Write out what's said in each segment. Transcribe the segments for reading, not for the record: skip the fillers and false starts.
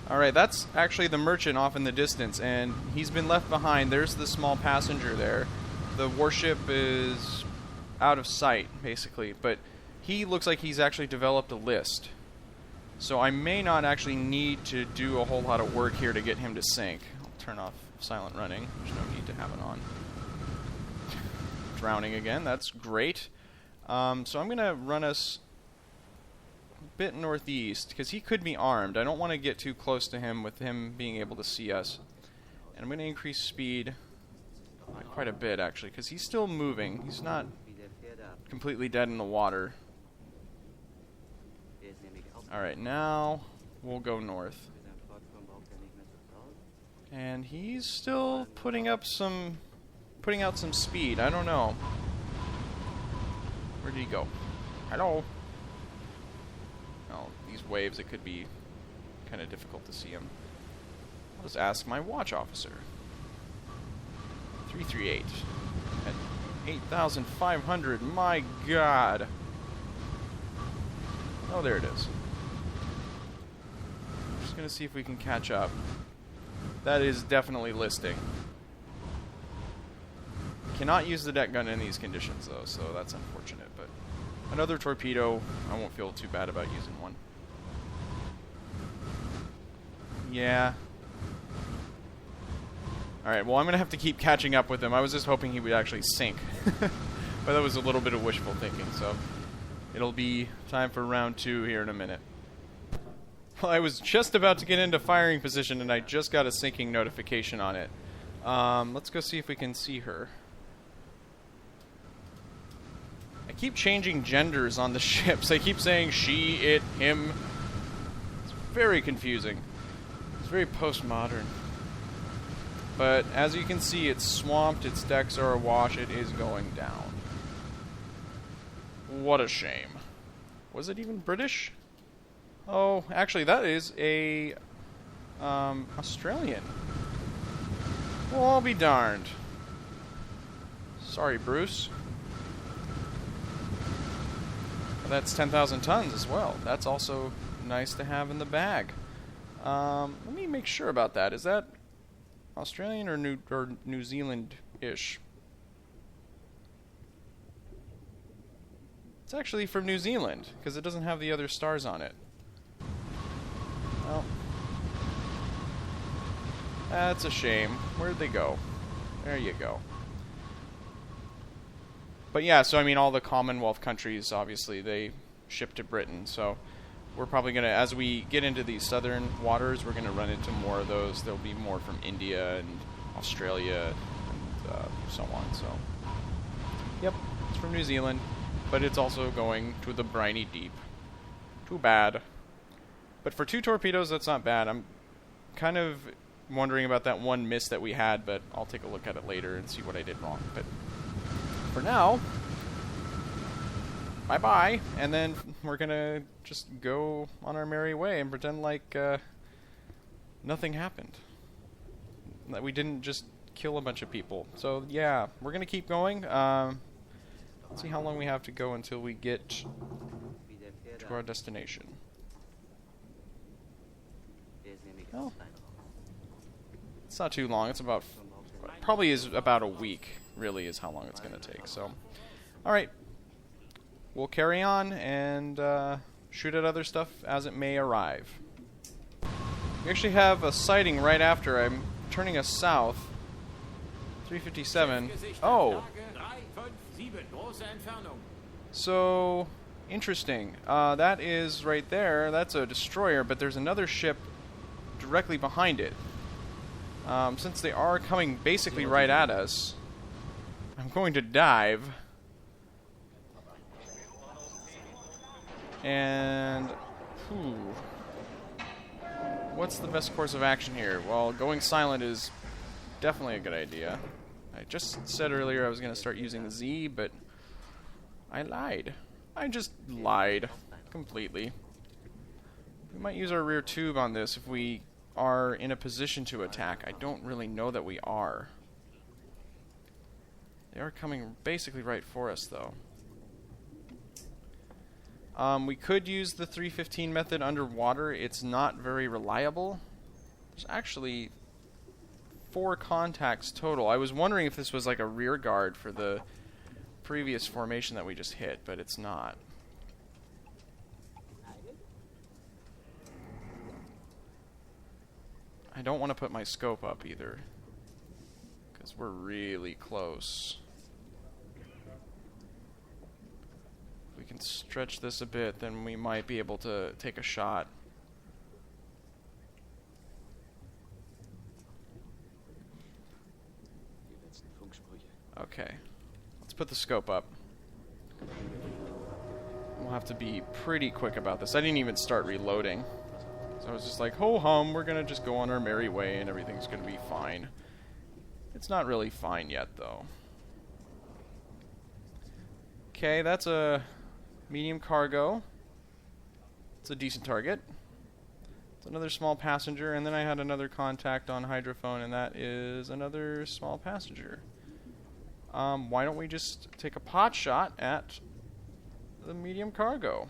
Alright, that's actually the merchant off in the distance, and he's been left behind. There's the small passenger there. The warship is out of sight, basically, but he looks like he's actually developed a list. So I may not actually need to do a whole lot of work here to get him to sink. I'll turn off silent running. There's no need to have it on. Drowning again, that's great. So I'm going to run us a bit northeast, because he could be armed. I don't want to get too close to him with him being able to see us. And I'm going to increase speed quite a bit, actually, because he's still moving. He's not completely dead in the water. Alright, now we'll go north. And he's still putting out some speed. I don't know. Where did he go? Hello? Oh, these waves, it could be kind of difficult to see him. I'll just ask my watch officer. 338. At 8,500. My God. Oh, there it is. Just gonna see if we can catch up. That is definitely listing. Cannot use the deck gun in these conditions, though, so that's unfortunate. But another torpedo, I won't feel too bad about using one. Yeah. Alright, well, I'm going to have to keep catching up with him. I was just hoping he would actually sink. But that was a little bit of wishful thinking, so it'll be time for round 2 here in a minute. Well, I was just about to get into firing position, and I just got a sinking notification on it. Let's go see if we can see her. I keep changing genders on the ships. I keep saying she, it, him. It's very confusing. It's very postmodern. But as you can see, it's swamped, its decks are awash, it is going down. What a shame. Was it even British? Oh, actually that is a Australian. Well, I'll be darned. Sorry, Bruce. Well, that's 10,000 tons as well. That's also nice to have in the bag. Let me make sure about that. Is that Australian or New Zealand-ish? It's actually from New Zealand, because it doesn't have the other stars on it. Well, that's a shame. Where'd they go? There you go. But yeah, so I mean, all the Commonwealth countries, obviously, they ship to Britain, so we're probably going to, as we get into these southern waters, we're going to run into more of those. There'll be more from India and Australia and so on. So, yep, it's from New Zealand, but it's also going to the briny deep. Too bad. But for 2 torpedoes, that's not bad. I'm kind of wondering about that one miss that we had, but I'll take a look at it later and see what I did wrong. But for now, bye-bye, and then we're going to just go on our merry way and pretend like nothing happened. That we didn't just kill a bunch of people. So, yeah, we're going to keep going. Let's see how long we have to go until we get to our destination. Oh. It's not too long. It's about, probably is about a week, really, is how long it's going to take. So, alright. We'll carry on and shoot at other stuff as it may arrive. We actually have a sighting right after. I'm turning us south. 357. Oh. So, interesting. That is right there. That's a destroyer, but there's another ship directly behind it. Since they are coming basically right at us, I'm going to dive. And, what's the best course of action here? Well, going silent is definitely a good idea. I just said earlier I was going to start using the Z, but I lied. I just lied completely. We might use our rear tube on this if we are in a position to attack. I don't really know that we are. They are coming basically right for us, though. We could use the 315 method underwater. It's not very reliable. There's actually 4 contacts total. I was wondering if this was like a rear guard for the previous formation that we just hit, but it's not. I don't want to put my scope up either, because we're really close. If we can stretch this a bit, then we might be able to take a shot. Okay, let's put the scope up. We'll have to be pretty quick about this. I didn't even start reloading. So I was just like, ho-hum, we're going to just go on our merry way and everything's going to be fine. It's not really fine yet, though. Okay, that's a medium cargo. It's a decent target. It's another small passenger, and then I had another contact on hydrophone, and that is another small passenger. Why don't we just take a pot shot at the medium cargo?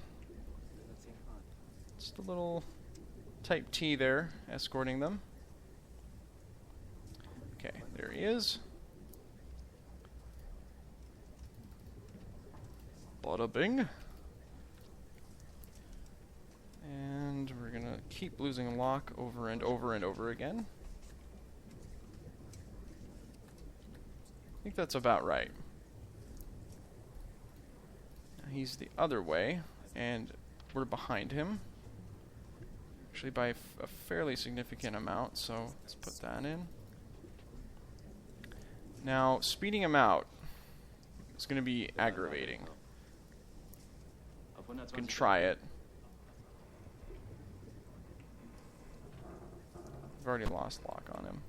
Just a little Type T there, escorting them. Okay, there he is. Bada bing. And we're gonna keep losing lock over and over and over again. I think that's about right. Now he's the other way, and we're behind him. Actually by a fairly significant amount, so let's put that in. Now, speeding him out is going to be aggravating. You can try it. I've already lost lock on him.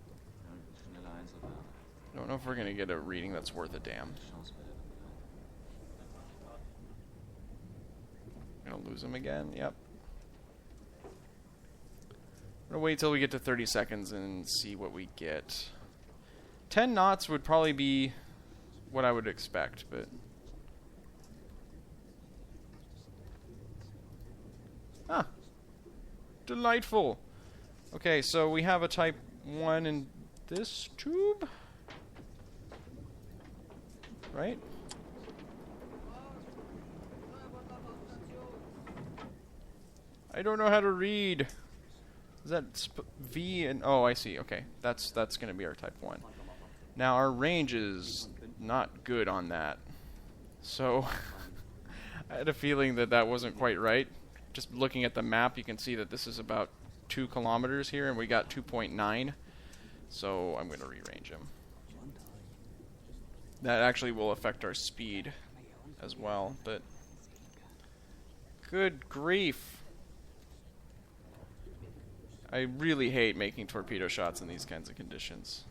I don't know if we're going to get a reading that's worth a damn. Going to lose him again, yep. I'm going to wait till we get to 30 seconds and see what we get. 10 knots would probably be what I would expect, but... Ah! Delightful! Okay, so we have a Type 1 in this tube? Right? I don't know how to read. Is that V and... Oh, I see. Okay. That's going to be our Type 1. Now, our range is not good on that. So, I had a feeling that that wasn't quite right. Just looking at the map, you can see that this is about 2 kilometers here, and we got 2.9. So, I'm going to rearrange him. That actually will affect our speed as well, but... Good grief! I really hate making torpedo shots in these kinds of conditions.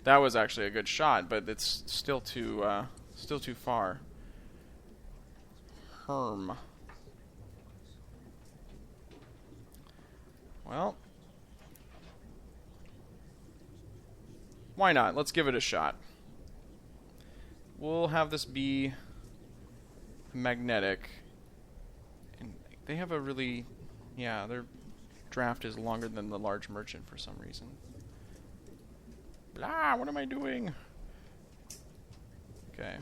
That was actually a good shot, but it's still too far. Herm. Well, why not? Let's give it a shot. We'll have this be magnetic, and they have a really, yeah, their draft is longer than the large merchant for some reason. Blah, what am I doing? Okay.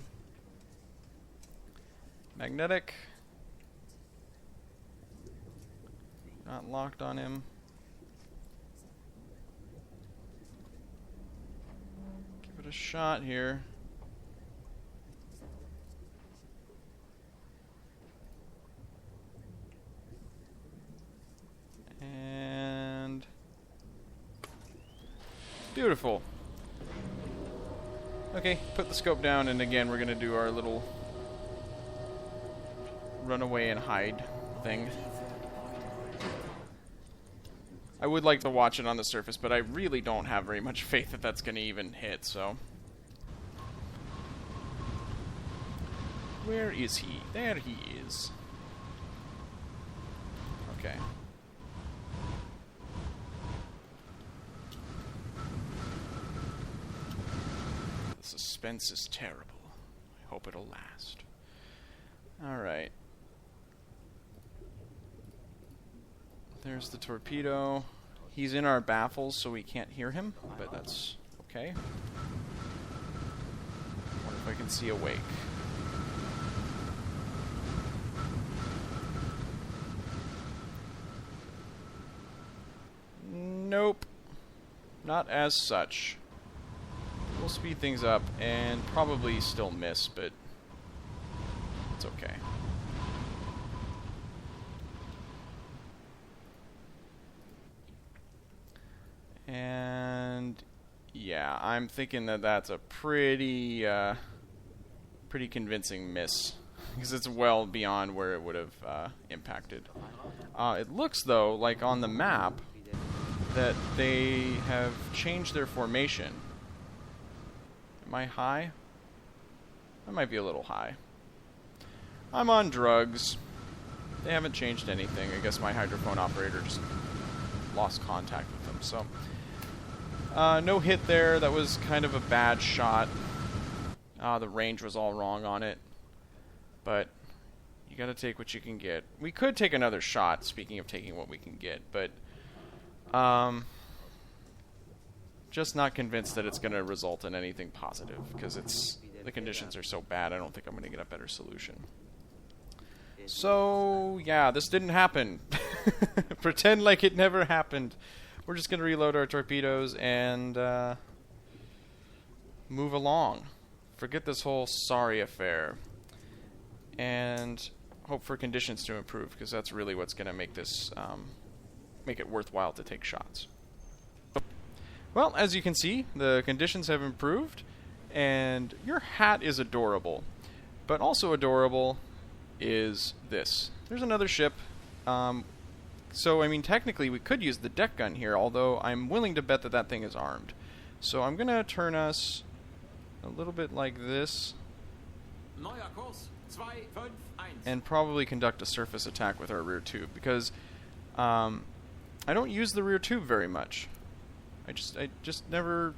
Magnetic. Not locked on him. Give it a shot here. And beautiful. Okay, put the scope down, and again we're gonna do our little run away and hide thing. I would like to watch it on the surface, but I really don't have very much faith that that's gonna even hit, so. Where is he? There he is. Okay. Suspense is terrible. I hope it'll last. Alright. There's the torpedo. He's in our baffles, so we can't hear him, but that's okay. Wonder if I can see a wake. Nope. Not as such. We'll speed things up and probably still miss, but it's okay. And yeah, I'm thinking that that's a pretty convincing miss, because it's well beyond where it would have impacted. It looks though like on the map that they have changed their formation. Am I high? I might be a little high. I'm on drugs. They haven't changed anything. I guess my hydrophone operator just lost contact with them. So, no hit there. That was kind of a bad shot. The range was all wrong on it. But you gotta take what you can get. We could take another shot, speaking of taking what we can get, but just not convinced that it's going to result in anything positive, because the conditions are so bad. I don't think I'm going to get a better solution. So yeah, this didn't happen. Pretend like it never happened. We're just going to reload our torpedoes and move along. Forget this whole sorry affair and hope for conditions to improve, because that's really what's going to make this make it worthwhile to take shots. Well, as you can see, the conditions have improved, and your hat is adorable. But also adorable is this. There's another ship. So, I mean, technically we could use the deck gun here, although I'm willing to bet that that thing is armed. So I'm going to turn us a little bit like this, and probably conduct a surface attack with our rear tube, because I don't use the rear tube very much. I just never,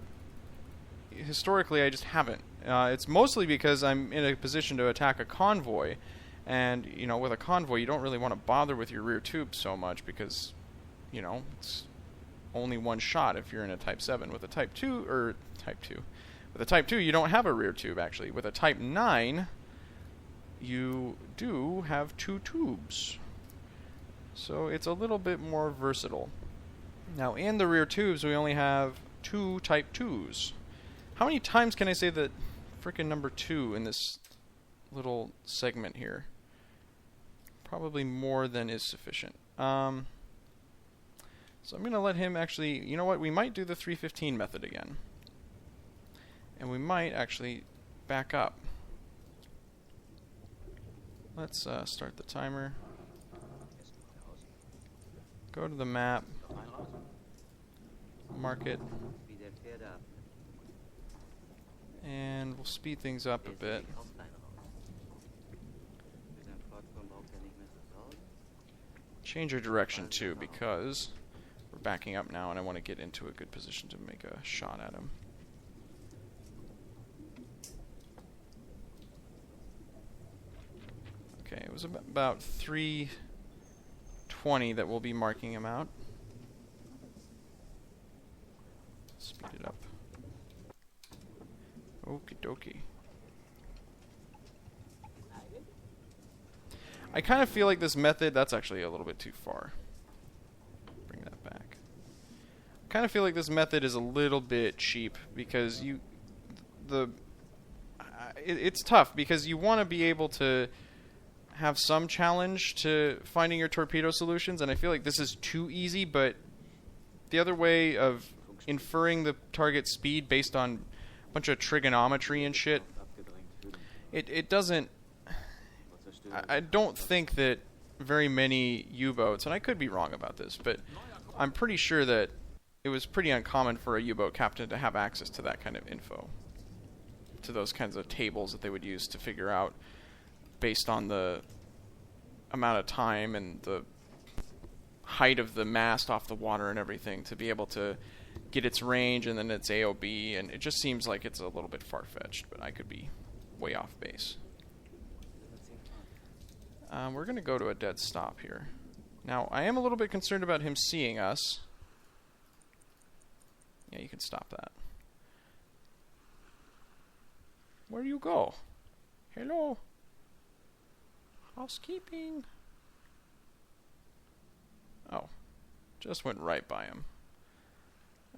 historically I just haven't. It's mostly because I'm in a position to attack a convoy, and you know, with a convoy you don't really want to bother with your rear tube so much, because you know, it's only one shot if you're in a Type 7. With a Type 2, with a Type 2 you don't have a rear tube actually. With a Type 9 you do have 2 tubes. So it's a little bit more versatile. Now, in the rear tubes, we only have 2 Type 2s. How many times can I say the frickin' number 2 in this little segment here? Probably more than is sufficient. So I'm going to let him actually... You know what? We might do the 315 method again. And we might actually back up. Let's start the timer. Go to the map. Mark it. And we'll speed things up a bit. Change our direction too, because we're backing up now and I want to get into a good position to make a shot at him. Okay, it was about 320 that we'll be marking him out. Speed it up. Okie dokie. I kind of feel like this method, that's actually a little bit too far. Bring that back. I kind of feel like this method is a little bit cheap, because it's tough, because you want to be able to have some challenge to finding your torpedo solutions, and I feel like this is too easy. But the other way of inferring the target speed based on a bunch of trigonometry and shit, it doesn't... I don't think that very many U-boats, and I could be wrong about this, but I'm pretty sure that it was pretty uncommon for a U-boat captain to have access to that kind of info, to those kinds of tables that they would use to figure out, based on the amount of time and the height of the mast off the water and everything, to be able to get its range and then its AOB, and it just seems like it's a little bit far-fetched, but I could be way off base. We're going to go to a dead stop here. Now, I am a little bit concerned about him seeing us. Yeah, you can stop that. Where do you go? Hello? Housekeeping? Oh. Just went right by him.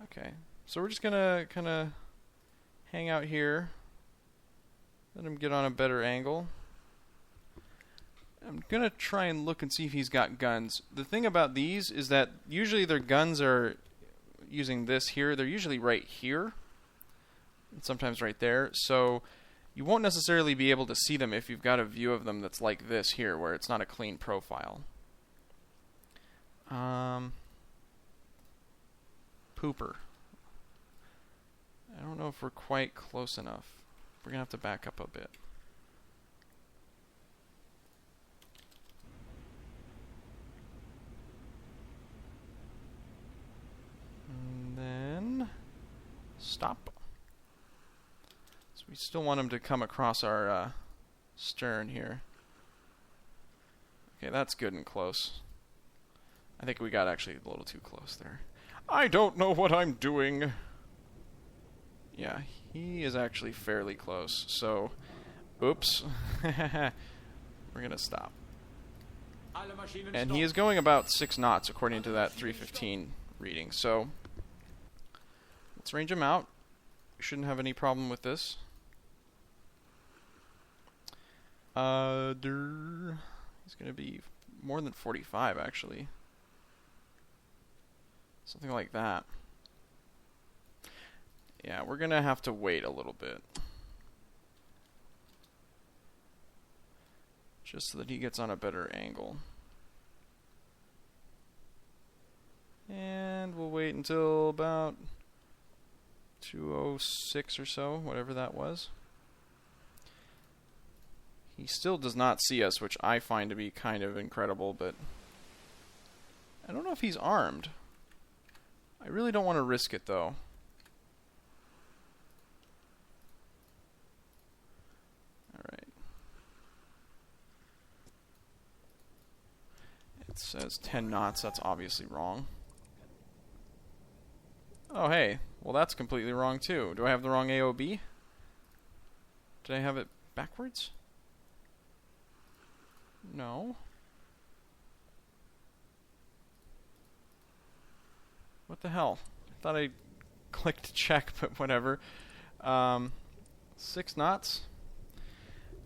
Okay. So we're just gonna kind of hang out here. Let him get on a better angle. I'm gonna try and look and see if he's got guns. The thing about these is that usually their guns are using this here. They're usually right here. And sometimes right there. So you won't necessarily be able to see them if you've got a view of them that's like this here, where it's not a clean profile. Pooper. I don't know if we're quite close enough. We're gonna have to back up a bit. And then stop. So we still want him to come across our stern here. Okay, that's good and close. I think we got actually a little too close there. I don't know what I'm doing. Yeah, he is actually fairly close. So, oops. We're going to stop. And he is going about 6 knots according to that 315 reading. So, let's range him out. We shouldn't have any problem with this. He's going to be more than 45 actually. Something like that. Yeah, we're going to have to wait a little bit. Just so that he gets on a better angle. And we'll wait until about 2:06 or so, whatever that was. He still does not see us, which I find to be kind of incredible, but I don't know if he's armed. I really don't want to risk it, though. Alright. It says 10 knots. That's obviously wrong. Oh, hey. Well, that's completely wrong, too. Do I have the wrong AOB? Did I have it backwards? No. What the hell? I thought I clicked check, but whatever. 6 knots.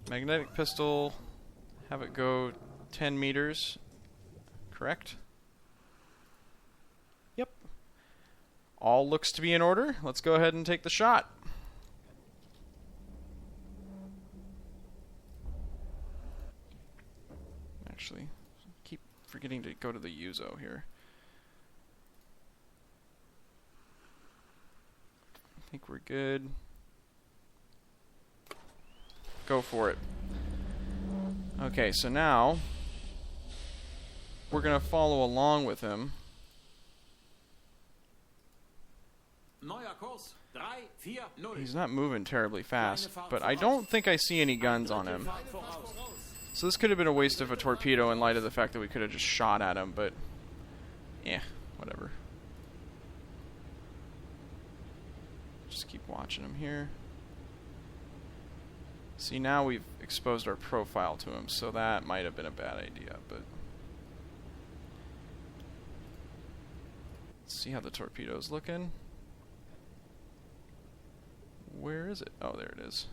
Magnetic pistol. Have it go 10 meters. Correct? Yep. All looks to be in order. Let's go ahead and take the shot. Actually, keep forgetting to go to the Uzo here. I think we're good. Go for it. Okay, so now we're going to follow along with him. He's not moving terribly fast, but I don't think I see any guns on him. So this could have been a waste of a torpedo in light of the fact that we could have just shot at him, but yeah, whatever. Just keep watching him here. See, now we've exposed our profile to him, so that might have been a bad idea, but let's see how the torpedo's looking. Where is it? Oh, there it is.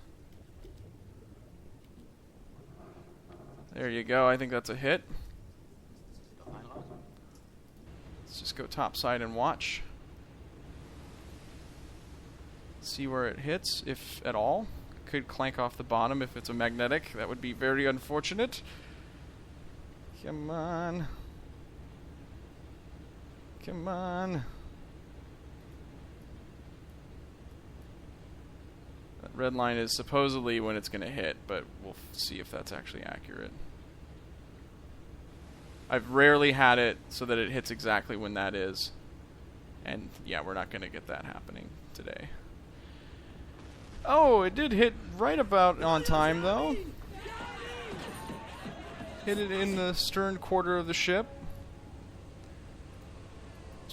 There you go. I think that's a hit. Let's just go topside and watch. See where it hits, if at all. Could clank off the bottom if it's a magnetic. That would be very unfortunate. Come on. Come on. That red line is supposedly when it's going to hit, but we'll see if that's actually accurate. I've rarely had it so that it hits exactly when that is. And yeah, we're not going to get that happening today. Oh, it did hit right about on time, though. Hit it in the stern quarter of the ship.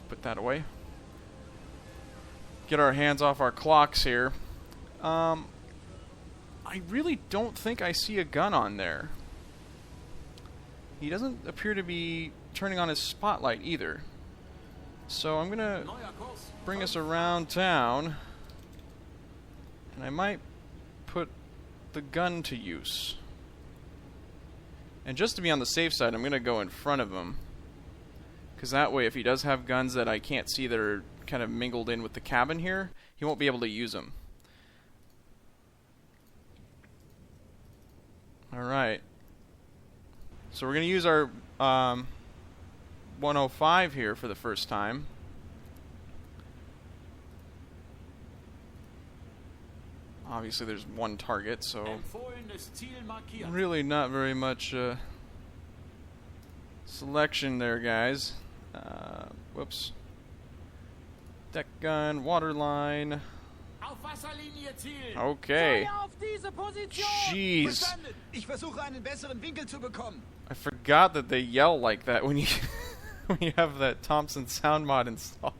Put that away. Get our hands off our clocks here. I really don't think I see a gun on there. He doesn't appear to be turning on his spotlight either. So I'm going to bring us around town. And I might put the gun to use. And just to be on the safe side, I'm going to go in front of him. Because that way, if he does have guns that I can't see that are kind of mingled in with the cabin here, he won't be able to use them. Alright. So we're going to use our 105 here for the first time. Obviously there's one target, so really not very much selection there, guys. Whoops. Deck gun, water line. Okay. Jeez. I forgot that they yell like that when you when you have that Thompson sound mod installed.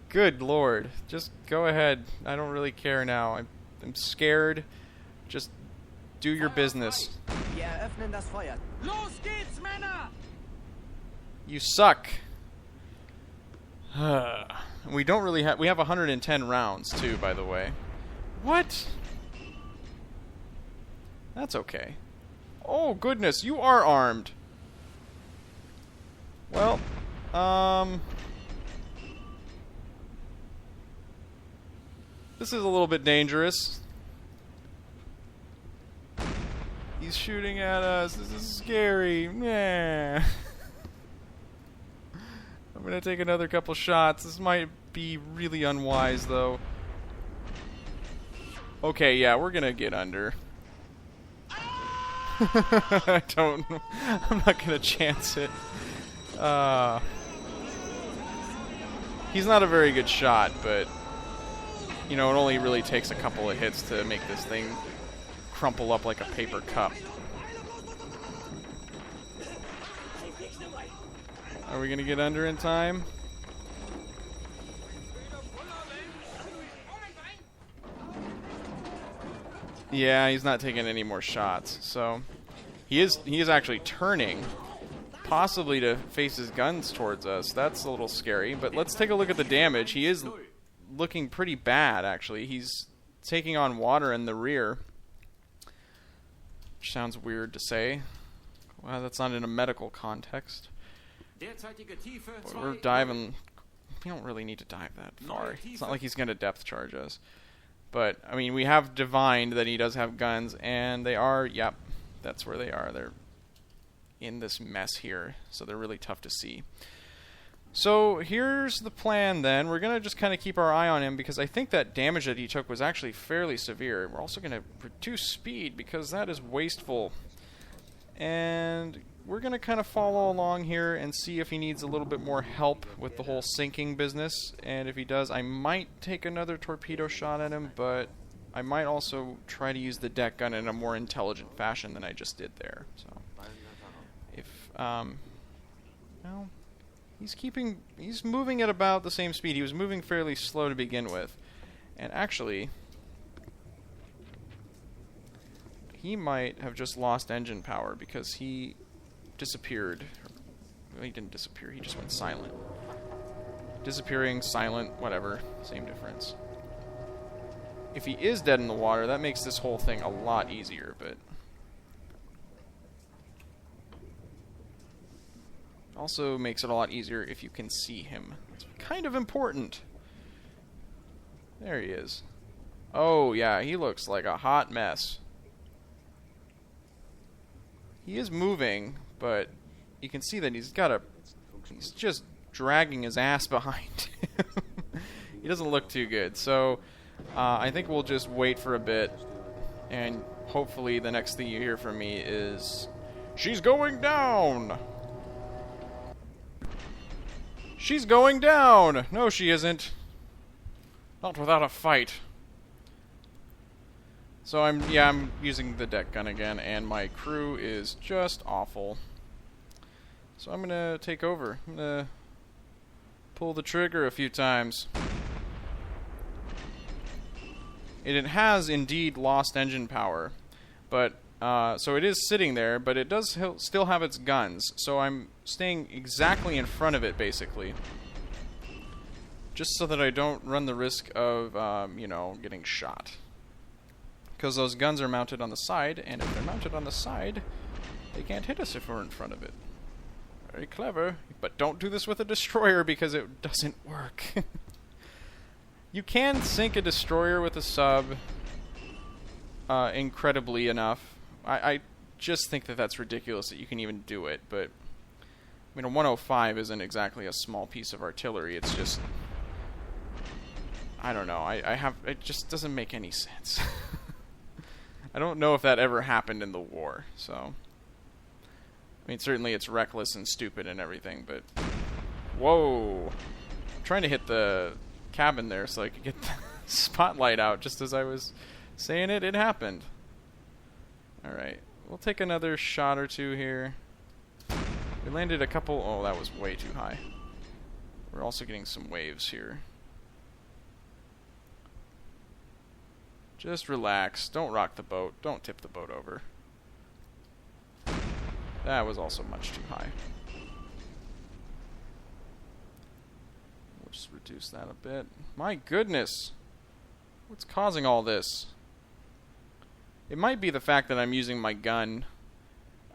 Good lord. Just go ahead. I don't really care now. I'm scared. Just do your business. You suck. We don't really have... We have 110 rounds, too, by the way. What? That's okay. Oh, goodness. You are armed. Well, this is a little bit dangerous. He's shooting at us. This is scary. Yeah. I'm gonna take another couple shots. This might be really unwise, though. Okay, yeah, we're gonna get under. I'm not gonna chance it. He's not a very good shot, but you know, it only really takes a couple of hits to make this thing crumple up like a paper cup. Are we gonna get under in time? Yeah, he's not taking any more shots. So he is actually turning, possibly to face his guns towards us. That's a little scary. But let's take a look at the damage. He is looking pretty bad, actually. He's taking on water in the rear, which sounds weird to say. Well, that's not in a medical context. But we're diving. We don't really need to dive that far. It's not like he's going to depth charge us. But, I mean, we have divined that he does have guns, and they are, yep, that's where they are. They're in this mess here, so they're really tough to see. So here's the plan then. We're going to just kind of keep our eye on him, because I think that damage that he took was actually fairly severe. We're also going to reduce speed, because that is wasteful. And we're going to kind of follow along here and see if he needs a little bit more help with the whole sinking business. And if he does, I might take another torpedo shot at him, but I might also try to use the deck gun in a more intelligent fashion than I just did there. So, if, well, he's moving at about the same speed. He was moving fairly slow to begin with. And actually, he might have just lost engine power because he disappeared. Well, he didn't disappear, he just went silent. Disappearing, silent, whatever, same difference. If he is dead in the water, that makes this whole thing a lot easier, but also makes it a lot easier if you can see him. It's kind of important. There he is. Oh yeah, he looks like a hot mess. He is moving, but you can see that he's just dragging his ass behind him. He doesn't look too good. So I think we'll just wait for a bit, and hopefully the next thing you hear from me is, "She's going down!" She's going down! No, she isn't. Not without a fight. So I'm using the deck gun again, and my crew is just awful. So I'm gonna take over. I'm gonna pull the trigger a few times. It has indeed lost engine power, but so it is sitting there, but it does still have its guns, so I'm staying exactly in front of it, basically. Just so that I don't run the risk of, you know, getting shot. Because those guns are mounted on the side, and if they're mounted on the side, they can't hit us if we're in front of it. Very clever, but don't do this with a destroyer because it doesn't work. You can sink a destroyer with a sub incredibly enough. I just think that that's ridiculous that you can even do it, but I mean, a 105 isn't exactly a small piece of artillery. It's just, I don't know. It just doesn't make any sense. I don't know if that ever happened in the war, so. I mean, certainly it's reckless and stupid and everything, but whoa. I'm trying to hit the cabin there so I could get the spotlight out just as I was saying it. It happened. Alright, we'll take another shot or two here. We landed a couple. Oh, that was way too high. We're also getting some waves here. Just relax. Don't rock the boat. Don't tip the boat over. That was also much too high. We'll just reduce that a bit. My goodness! What's causing all this? It might be the fact that I'm using my gun.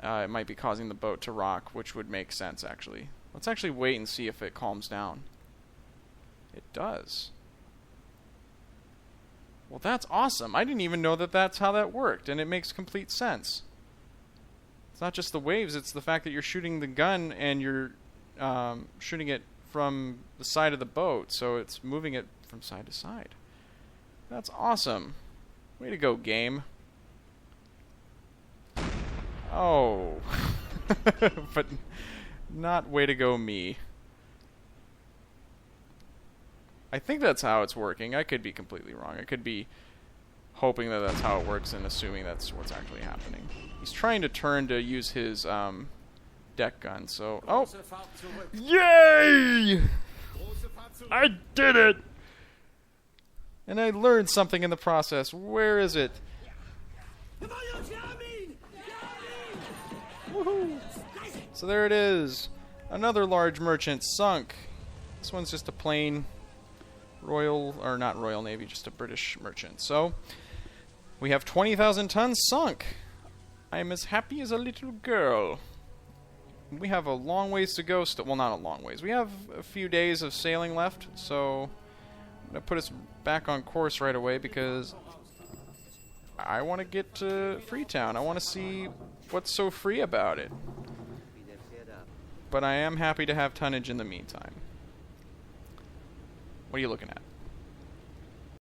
It might be causing the boat to rock, which would make sense, actually. Let's actually wait and see if it calms down. It does. Well, that's awesome. I didn't even know that that's how that worked, and it makes complete sense. It's not just the waves, it's the fact that you're shooting the gun and you're shooting it from the side of the boat, so it's moving it from side to side. That's awesome. Way to go, game. Oh. But not way to go, me. I think that's how it's working. I could be completely wrong. I could be hoping that that's how it works and assuming that's what's actually happening. He's trying to turn to use his deck gun, so... Oh! Yay! I did it! And I learned something in the process. Where is it? Woohoo! So there it is. Another large merchant sunk. This one's just a plain Royal, or not Royal Navy, just a British merchant. So we have 20,000 tons sunk. I am as happy as a little girl. We have a long ways to go. Well, not a long ways. We have a few days of sailing left, so I'm going to put us back on course right away because I want to get to Freetown. I want to see what's so free about it. But I am happy to have tonnage in the meantime. What are you looking at?